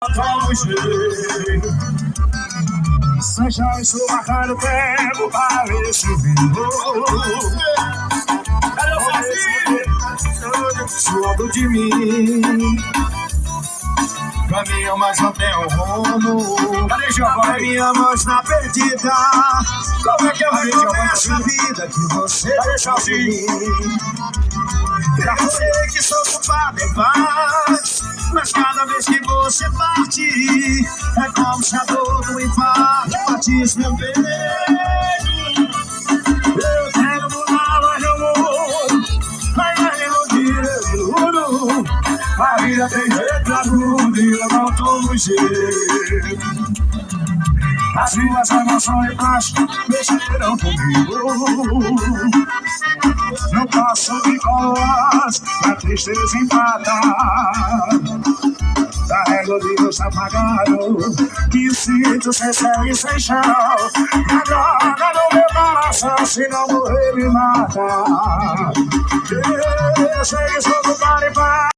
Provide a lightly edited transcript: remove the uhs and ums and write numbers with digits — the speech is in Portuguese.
Vamos ver. Seja isso marcar o tempo para esse vivo. Cadê o Fazinho? Suando de mim. Caminho, mas não tenho rumo. Cadê Giovanni? Caminhamos na perdida. Como é que eu vivo essa vida que você deixou de mim? Eu sei que sou culpado em paz, mas cada vez que você parte é como se a dor do infarto batisse meu peito. Eu quero mudar, mas eu vou. Mas iludir eu iludo. A vida tem jeito pra tudo e eu não tomo jeito. As minhas emoções baixas mexeram comigo. Não posso me colar, a tristeza empata. Carrego de luz apagado, que sinto sem céu e sem chão. A droga no meu coração, se não morrer me mata. Eu sei que sou culpado e